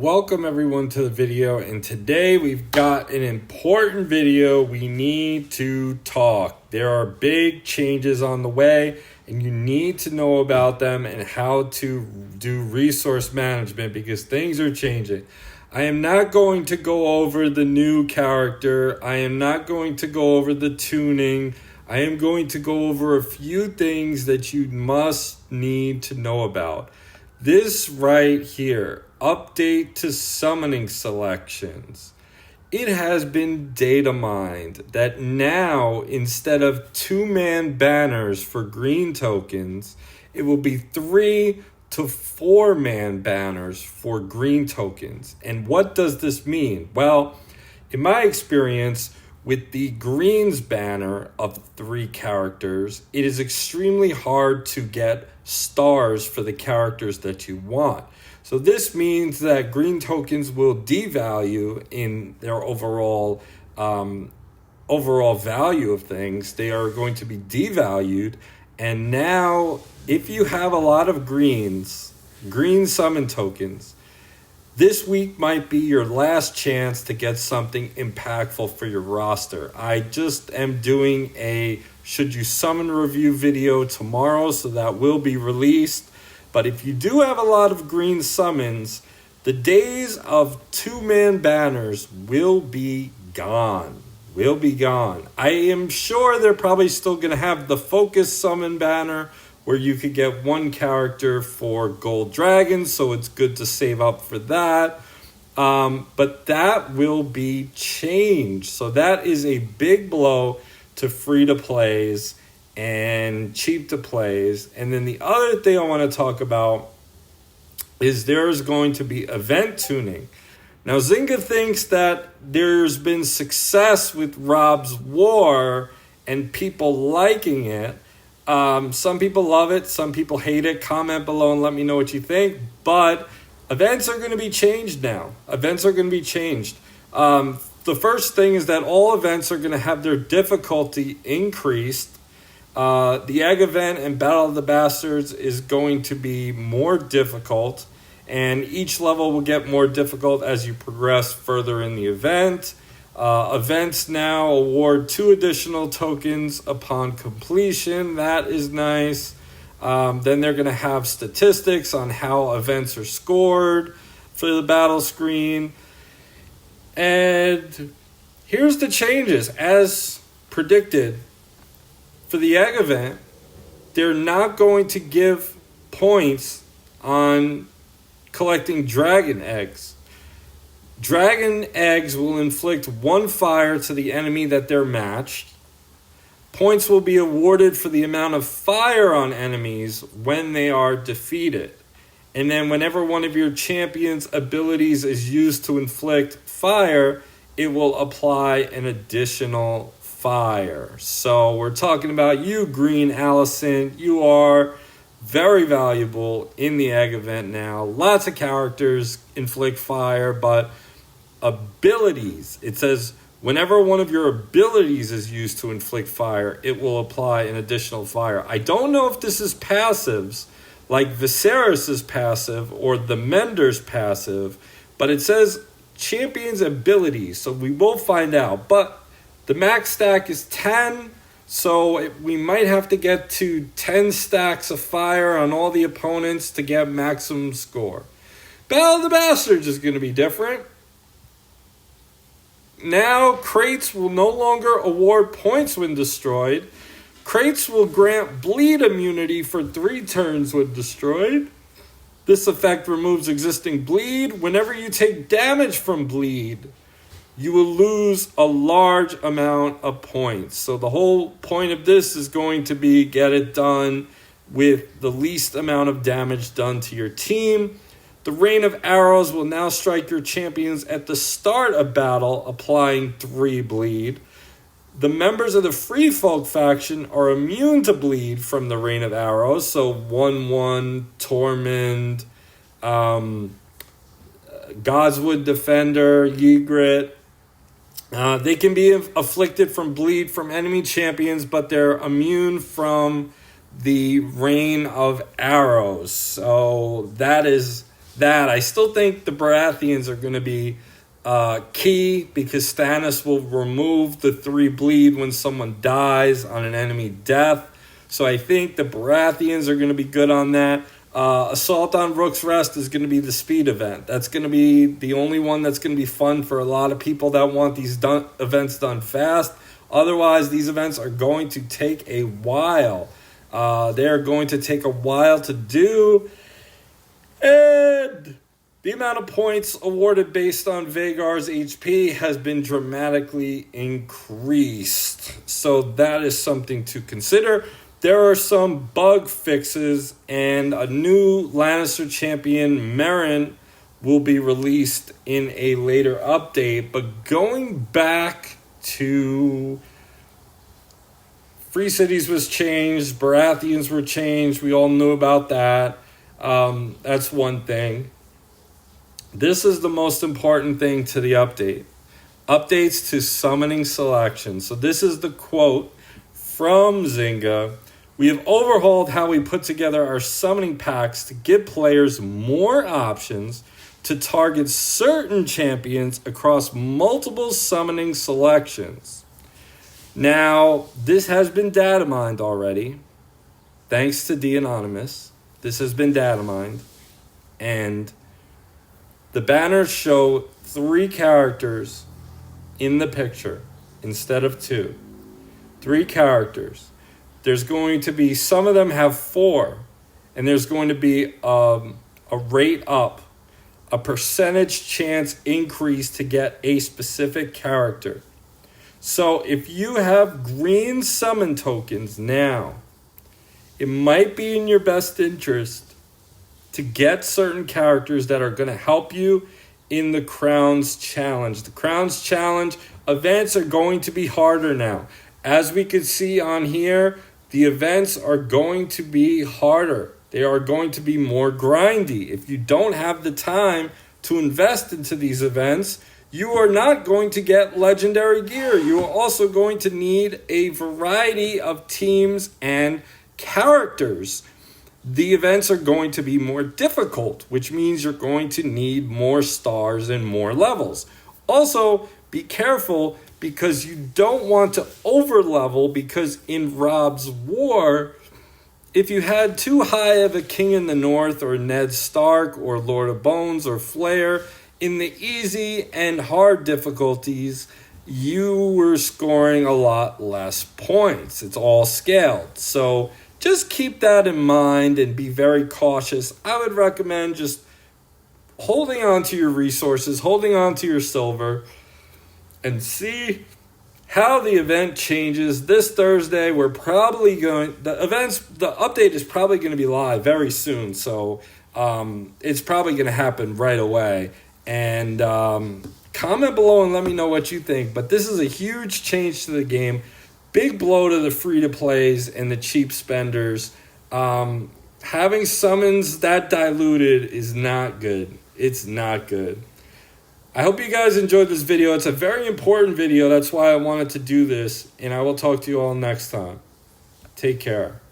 Welcome everyone to the video, and today we've got an important video. We need to talk. There are big changes on the way and you need to know about them and how to do resource management because things are changing. I am not going to go over the new character. I am not going to go over the tuning. I am going to go over a few things that you must need to know about. This right here, update to summoning selections. It has been data mined that now instead of 2-man banners for green tokens, it will be 3 to 4-man banners for green tokens. And what does this mean? Well, in my experience, with the greens banner of 3 characters, it is extremely hard to get stars for the characters that you want. So this means that green tokens will devalue in their overall value of things. They are going to be devalued. And now, if you have a lot of green summon tokens, this week might be your last chance to get something impactful for your roster. I just am doing a should you summon review video tomorrow, so that will be released. But if you do have a lot of green summons, the days of 2-man banners will be gone. I am sure they're probably still going to have the focus summon banner where you could get 1 character for gold dragons, so it's good to save up for that. But that will be changed. So that is a big blow to free-to-plays and cheap-to-plays. And then the other thing I want to talk about is there's going to be event tuning. Now, Zynga thinks that there's been success with Rob's War and people liking it. Some people love it, some people hate it. Comment below and let me know what you think. But events are going to be changed now. The first thing is that all events are going to have their difficulty increased. The Egg event and Battle of the Bastards is going to be more difficult, and each level will get more difficult as you progress further in the event. Events now award 2 additional tokens upon completion. That is nice. Then they're going to have statistics on how events are scored for the battle screen. And here's the changes. As predicted, for the Egg event, they're not going to give points on collecting dragon eggs. Dragon eggs will inflict 1 fire to the enemy that they're matched. Points will be awarded for the amount of fire on enemies when they are defeated. And then whenever one of your champion's abilities is used to inflict fire, it will apply an additional fire. So we're talking about you, Green Allison. You are very valuable in the Egg event now. Lots of characters inflict fire, but abilities, it says whenever one of your abilities is used to inflict fire, it will apply an additional fire. I don't know if this is passives like Viserys' passive or the Mender's passive, but it says champion's abilities, so we will find out. But the max stack is 10, so we might have to get to 10 stacks of fire on all the opponents to get maximum score. Battle of the Bastards is going to be different. Now, crates will no longer award points when destroyed. Crates will grant bleed immunity for 3 turns when destroyed. This effect removes existing bleed. Whenever you take damage from bleed, you will lose a large amount of points. So the whole point of this is going to be get it done with the least amount of damage done to your team. The rain of arrows will now strike your champions at the start of battle, applying 3 bleed. The members of the Free Folk faction are immune to bleed from the rain of arrows. So 1-1, Tormund, Godswood Defender, Ygritte. They can be afflicted from bleed from enemy champions, but they're immune from the rain of arrows. So that is that. I still think the Baratheons are going to be key, because Stannis will remove the 3 bleed when someone dies on an enemy death. So I think the Baratheons are going to be good on that. Assault on Rook's Rest is going to be the speed event. That's going to be the only one that's going to be fun for a lot of people that want these events done fast. Otherwise, these events are going to take a while. They're going to take a while to do. And the amount of points awarded based on Vhagar's HP has been dramatically increased. So that is something to consider. There are some bug fixes, and a new Lannister champion, Meryn, will be released in a later update. But going back to Free Cities was changed, Baratheons were changed, we all knew about that. That's one thing. This is the most important thing to the update. Updates to summoning selection. So this is the quote from Zynga. We have overhauled how we put together our summoning packs to give players more options to target certain champions across multiple summoning selections. Now, this has been data mined already. Thanks to D Anonymous. This has been data mined. And the banners show 3 characters in the picture instead of 2. 3 characters. There's going to be, some of them have 4, and there's going to be a rate up, a percentage chance increase to get a specific character. So if you have green summon tokens now, it might be in your best interest to get certain characters that are going to help you in the Crowns Challenge. The Crowns Challenge events are going to be harder now. As we can see on here, the events are going to be harder. They are going to be more grindy. If you don't have the time to invest into these events, you are not going to get legendary gear. You are also going to need a variety of teams and characters. The events are going to be more difficult, which means you're going to need more stars and more levels. Also, be careful, because you don't want to over-level, because in Rob's War, if you had too high of a King in the North or Ned Stark or Lord of Bones or Flair, in the easy and hard difficulties, you were scoring a lot less points. It's all scaled. So just keep that in mind and be very cautious. I would recommend just holding on to your resources, holding on to your silver, and see how the event changes. This Thursday, the update is probably going to be live very soon. So it's probably going to happen right away. And comment below and let me know what you think. But this is a huge change to the game. Big blow to the free-to-plays and the cheap spenders. Having summons that diluted is not good. It's not good. I hope you guys enjoyed this video. It's a very important video. That's why I wanted to do this. And I will talk to you all next time. Take care.